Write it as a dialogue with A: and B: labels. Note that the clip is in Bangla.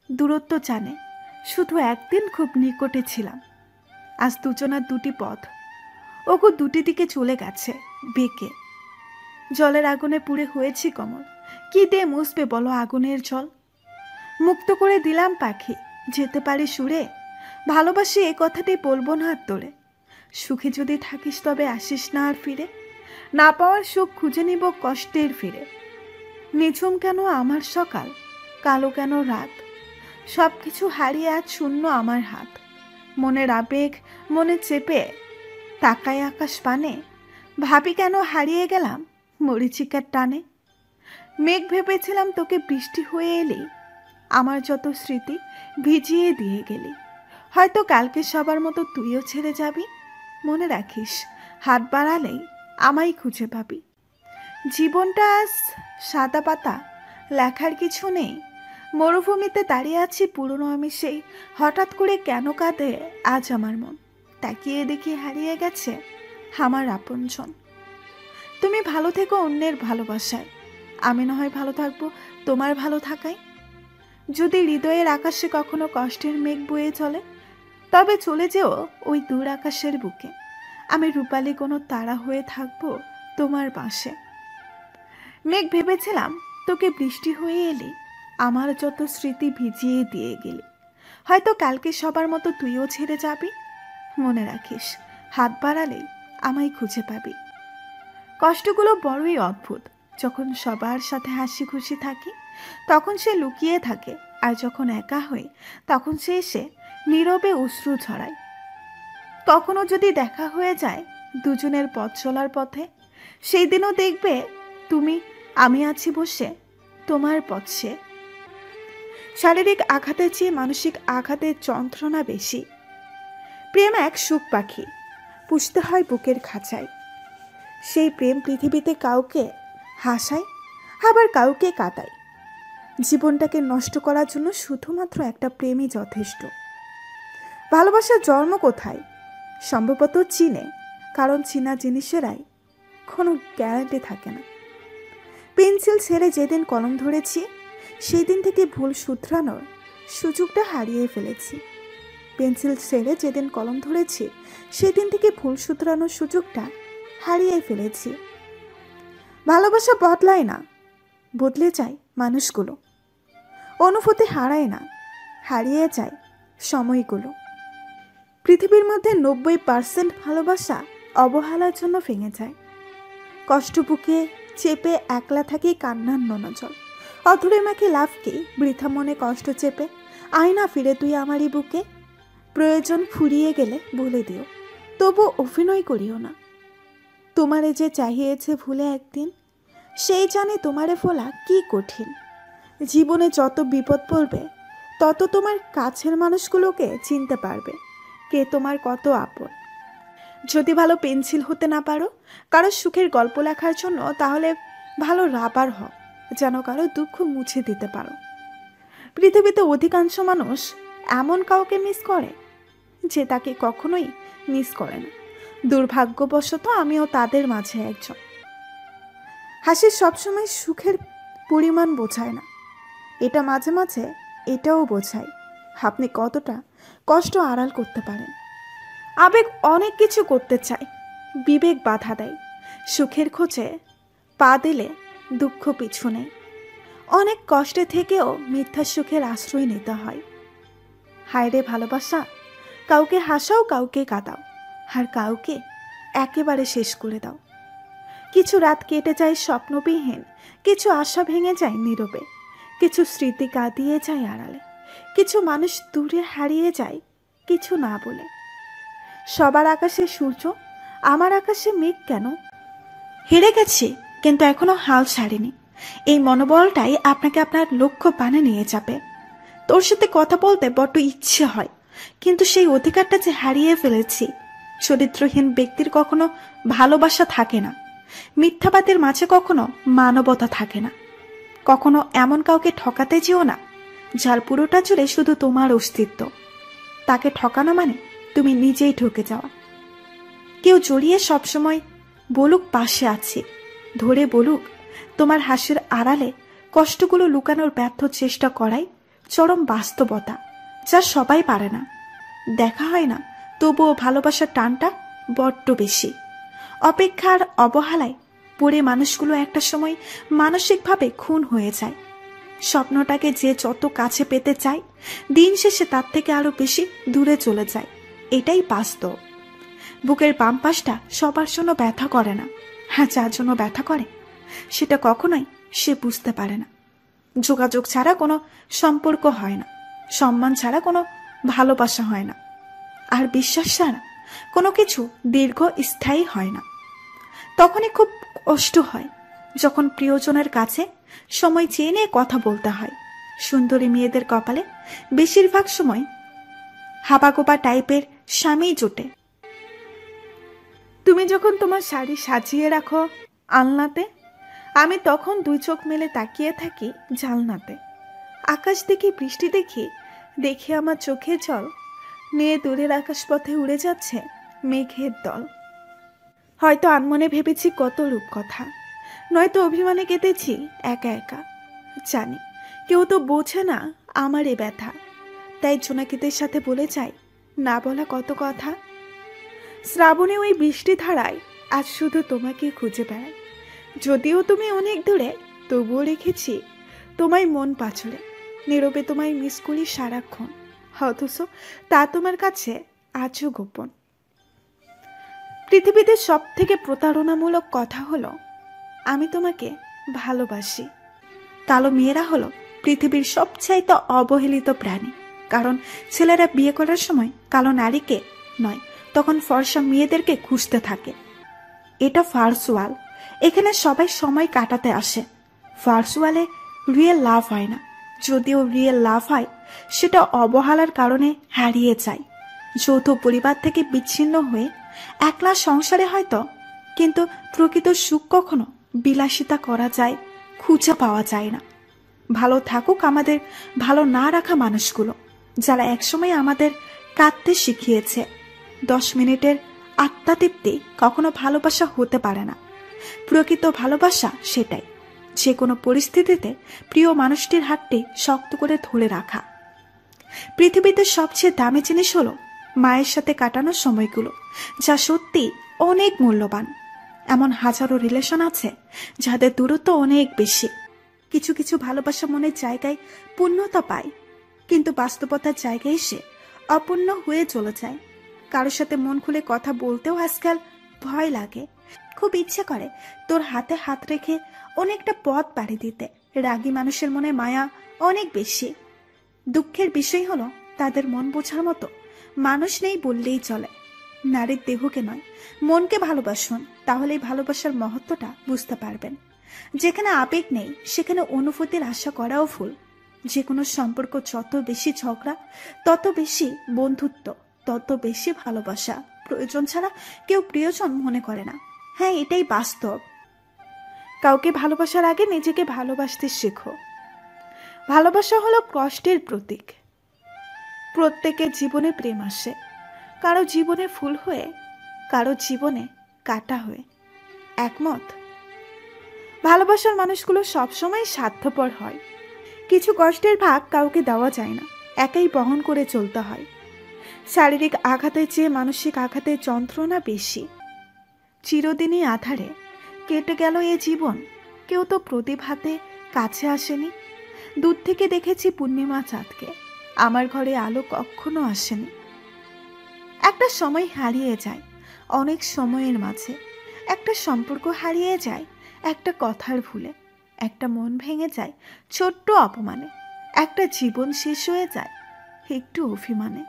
A: দূরত্ব জানে, শুধু একদিন খুব নিকটে ছিলাম। আজ দুজনার দুটি পথ, ওগো দুটি দিকে চলে গেছে বেঁকে। জলের আগুনে পুড়ে হয়েছি কমল, কি দিয়ে মুছবে বলো আগুনের জল? মুক্ত করে দিলাম পাখি, যেতে পারি সুরে, ভালোবাসি এ কথাটি বলবো না আর তোরে। সুখে যদি থাকিস তবে আসিস না আর ফিরে, না পাওয়ার সুখ খুঁজে নিব কষ্টের ফিরে। নিঝুম কেন আমার সকাল, কালো কেন রাত, সব কিছু হারিয়ে আজ শূন্য আমার হাত। মনের আবেগ মনে চেপে তাকায় আকাশ পানে, ভাবি কেন হারিয়ে গেলাম মরিচিকার টানে। মেঘ ভেবেছিলাম তোকে বৃষ্টি হয়ে এলি, আমার যত স্মৃতি ভিজিয়ে দিয়ে গেলি। হয়তো কালকে সবার মতো তুইও ছেড়ে যাবি, মনে রাখিস হাত বাড়ালেই আমায় খুঁজে পাবি। জীবনটা আজ সাদা পাতা, লেখার কিছু নেই। মরুভূমিতে দাঁড়িয়ে আছি পুরনো আমি সেই, হঠাৎ করে কেন কাঁদে আজ আমার মন। তাকিয়ে দেখি হারিয়ে গেছে আমার আপনজন। তুমি ভালো থেকো অন্যের ভালোবাসায়, আমি না হয় ভালো থাকবো তোমার ভালো থাকায়। যদি হৃদয়ের আকাশে কখনো কষ্টের মেঘ বয়ে চলে, তবে চলে যেও ওই দূর আকাশের বুকে। আমি রূপালী কোনো তারা হয়ে থাকবো তোমার পাশে। মেঘ ভেবেছিলাম তোকে বৃষ্টি হয়ে এলি, আমার যত স্মৃতি ভিজিয়ে দিয়ে গেলি। হয়তো কালকে সবার মতো তুইও ছেড়ে যাবি, মনে রাখিস হাত বাড়ালেই আমায় খুঁজে পাবি। কষ্টগুলো বড়ই অদ্ভুত, যখন সবার সাথে হাসি খুশি থাকি তখন সে লুকিয়ে থাকে, আর যখন একা হই তখন সে এসে নীরবে অশ্রু ঝরায়। কখনো যদি দেখা হয়ে যায় দুজনের পথ চলার পথে, সেই দিনও দেখবে তুমি আমি আছি বসে তোমার পথে। শারীরিক আঘাতের চেয়ে মানসিক আঘাতের যন্ত্রণা বেশি। প্রেম এক সুখ পাখি, পুষতে হয় বুকের খাঁচায়। সেই প্রেম পৃথিবীতে কাউকে হাসায়, আবার কাউকে কাঁদায়। জীবনটাকে নষ্ট করার জন্য শুধুমাত্র একটা প্রেমই যথেষ্ট। ভালোবাসার জন্ম কোথায়? সম্ভবত চীনে, কারণ চীনা জিনিসেরাই কোনো গ্যারান্টি থাকে না। পেন্সিল ছেড়ে যেদিন কলম ধরেছি, সেই দিন থেকে ভুল শুধরানোর সুযোগটা হারিয়ে ফেলেছি। পেন্সিল ছেড়ে যেদিন কলম ধরেছি, সেদিন থেকে ভুল শুধরানোর সুযোগটা হারিয়ে ফেলেছি। ভালোবাসা বদলায় না, বদলে যায় মানুষগুলো। অনুভূতি হারায় না, হারিয়ে যায় সময়গুলো। পৃথিবীর মধ্যে 90% ভালোবাসা অবহেলার জন্য ভেঙে যায়। কষ্ট বুকে চেপে একলা থাকি কান্নার নোনা জল। অধরে মাকে লাভ কি বৃথা মনে কষ্ট চেপে, আয় না ফিরে তুই আমারই বুকে। প্রয়োজন ফুরিয়ে গেলে বলে দিও, তবু অভিনয় করিও না। তোমারে যে চাহিয়েছে ভুলে একদিন, সেই জানে তোমারে ভোলা কি কঠিন। জীবনে যত বিপদ পড়বে তত তোমার কাছের মানুষগুলোকে চিনতে পারবে কে তোমার কত আপন। যদি ভালো পেন্সিল হতে না পারো কারো সুখের গল্প লেখার জন্য, তাহলে ভালো রাবার হও, যেন কারো দুঃখ মুছে দিতে পারো। পৃথিবীতে অধিকাংশ মানুষ এমন কাউকে মিস করে যে তাকে কখনোই মিস করে না। দুর্ভাগ্যবশত আমিও তাদের মাঝে একজন। হাসি সবসময় সুখের পরিমাণ বোঝায় না, এটা মাঝে মাঝে এটাও বোঝায় আপনি কতটা কষ্ট আড়াল করতে পারেন। আবেগ অনেক কিছু করতে চায়, বিবেক বাধা দেয়। সুখের খোঁজে পা দিলে দুঃখ পিছু নেয়। অনেক কষ্টে থেকেও মিথ্যা সুখের আশ্রয় নিতে হয়। হায় রে ভালোবাসা, কাউকে হাসাও, কাউকে কাঁদাও, আর কাউকে একেবারে শেষ করে দাও। কিছু রাত কেটে যায় স্বপ্নবিহীন, কিছু আশা ভেঙে যায় নীরবে, কিছু স্মৃতি কাঁদিয়ে যায় আড়ালে, কিছু মানুষ দূরে হারিয়ে যায় কিছু না বলে। সবার আকাশে সূর্য, আমার আকাশে মেঘ কেন? হেরে গেছি কিন্তু এখনো হাল ছাড়িনি। এই মনোবলটাই আপনাকে আপনার লক্ষ্য পানে নিয়ে যাবে। তোর সাথে কথা বলতে বড্ড ইচ্ছে হয়, কিন্তু সেই অধিকারটা যে হারিয়ে ফেলেছি। চরিত্রহীন ব্যক্তির কখনো ভালোবাসা থাকে না, মিথ্যাবাদের মাঝে কখনো মানবতা থাকে না। কখনো এমন কাউকে ঠকাতে যেও না যার পুরোটা জুড়ে শুধু তোমার অস্তিত্ব। তাকে ঠকানো মানে তুমি নিজেই ঠকে যাওয়া। কেউ জড়িয়ে সবসময় বলুক পাশে আছি, ধরে বলুক তোমার হাসির আড়ালে কষ্টগুলো লুকানোর ব্যর্থ চেষ্টা করাই চরম বাস্তবতা, যা সবাই পারে না। দেখা হয় না, তবুও ভালোবাসার টানটা বড্ড বেশি। অপেক্ষার অবহেলায় পড়ে মানুষগুলো একটা সময় মানসিকভাবে খুন হয়ে যায়। স্বপ্নটাকে যে যত কাছে পেতে চায়, দিন শেষে তার থেকে আরো বেশি দূরে চলে যায়। এটাই বাস্তব। বুকের বাম পাশটা সবার জন্য ব্যথা করে না। হ্যাঁ, যার জন্য ব্যথা করে সেটা কখনোই সে বুঝতে পারে না। যোগাযোগ ছাড়া কোনো সম্পর্ক হয় না, সম্মান ছাড়া কোনো ভালোবাসা হয় না, আর বিশ্বাস ছাড়া কোনো কিছু দীর্ঘস্থায়ী হয় না। তখনই খুব কষ্ট হয় যখন প্রিয়জনের কাছে সময় চেয়ে নিয়ে কথা বলতে হয়। সুন্দরী মেয়েদের কপালে বেশিরভাগ সময় হাবাগোবা টাইপের স্বামী জোটে। তুমি যখন তোমার শাড়ি সাজিয়ে রাখো আলনাতে, আমি তখন দুই চোখ মেলে তাকিয়ে থাকি জালনাতে। আকাশ দেখি, বৃষ্টি দেখি, দেখি আমার চোখে জল নিয়ে দূরের আকাশপথে উড়ে যাচ্ছে মেঘের দল। হয়তো আনমনে ভেবেছি কত রূপকথা, নয়তো অভিমানে কেঁদেছি একা একা। জানি কেউ তো বোঝে না আমার এ ব্যথা, তাই জোনাকিদের সাথে বলে যাই না বলা কত কথা। শ্রাবণে ওই বৃষ্টি ধারায় আজ শুধু তোমাকে খুঁজে বেড়াই। যদিও তুমি অনেক দূরে, তবুও রেখেছি তোমায় মন পাছলে। নীরবে তোমায় মিস করি সারাক্ষণ, অথচ তা তোমার কাছে আজও গোপন। পৃথিবীতে সব থেকে প্রতারণামূলক কথা হলো আমি তোমাকে ভালোবাসি। কালো মেয়েরা হলো পৃথিবীর সবচাইতে অবহেলিত প্রাণী, কারণ ছেলেরা বিয়ে করার সময় কালো নারীকে নয়, তখন ফর্সা মেয়েদেরকে খুঁজতে থাকে। এটা ফার্সওয়াল, এখানে সবাই সময় কাটাতে আসে। ফার্সওয়ালে রিয়েল লাভ হয় না, যদিও রিয়েল লাভ হয় সেটা অবহেলার কারণে হারিয়ে যায়। যৌথ পরিবার থেকে বিচ্ছিন্ন হয়ে একলা সংসারে হয়তো, কিন্তু প্রকৃত সুখ কখনো বিলাসিতা করা যায়, খুঁজে পাওয়া যায় না। ভালো থাকুক আমাদের ভালো না রাখা মানুষগুলো, যারা একসময় আমাদের কাঁদতে শিখিয়েছে। 10 মিনিটের আত্মাতৃপ্তি কখনো ভালোবাসা হতে পারে না। প্রকৃত ভালোবাসা সেটাই, যে কোনো পরিস্থিতিতে প্রিয় মানুষটির হাতটি শক্ত করে ধরে রাখা। পৃথিবীতে সবচেয়ে দামি জিনিস হলো মায়ের সাথে কাটানো সময়গুলো, যা সত্যি অনেক মূল্যবান। এমন হাজারো রিলেশন আছে যাদের দূরত্ব অনেক বেশি। কিছু কিছু ভালোবাসা মনের জায়গায় পূর্ণতা পায়, কিন্তু বাস্তবতার জায়গায় এসে অপূর্ণ হয়ে চলে যায়। কারোর সাথে মন খুলে কথা বলতেও আজকাল ভয় লাগে। খুব ইচ্ছে করে তোর হাতে হাত রেখে অনেকটা পথ পাড়ি দিতে। রাগী মানুষের মনে মায়া অনেক বেশি। দুঃখের বিষয় হলো তাদের মন বোঝার মতো মানুষ নেই বললেই চলে। নারীর দেহকে নয়, মনকে ভালোবাসুন, তাহলেই ভালোবাসার মহত্বটা বুঝতে পারবেন। যেখানে আবেগ নেই সেখানে অনুভূতির আশা করাও ভুল। যে কোনো সম্পর্ক যত বেশি ঝগড়া, তত বেশি বন্ধুত্ব, তত বেশি ভালোবাসা। প্রয়োজন ছাড়া কেউ প্রিয়জন মনে করে না। হ্যাঁ, এটাই বাস্তব। কাউকে ভালোবাসার আগে নিজেকে ভালোবাসতে শেখো। ভালোবাসা হলো কষ্টের প্রতীক। প্রত্যেকের জীবনে প্রেম আসে, কারো জীবনে ফুল হয়ে, কারো জীবনে কাটা হয়ে। একমত? ভালোবাসার মানুষগুলো সবসময় স্বার্থপর হয়। কিছু কষ্টের ভাগ কাউকে দেওয়া যায় না, একাই বহন করে চলতে হয়। শারীরিক আঘাতের চেয়ে মানসিক আঘাতের যন্ত্রণা বেশি। চিরদিনই আধারে কেটে গেল এ জীবন, কেউ তো প্রতিভাতে কাছে আসেনি। দূর থেকে দেখেছি পূর্ণিমা চাঁদকে, আমার ঘরে আলো কখনো আসেনি। একটা সময় হারিয়ে যায় অনেক সময়ের মাঝে, একটা সম্পর্ক হারিয়ে যায় একটা কথার ভুলে, একটা মন ভেঙে যায় ছোট্ট অপমানে, একটা জীবন শেষ হয়ে যায় একটু অভিমানে।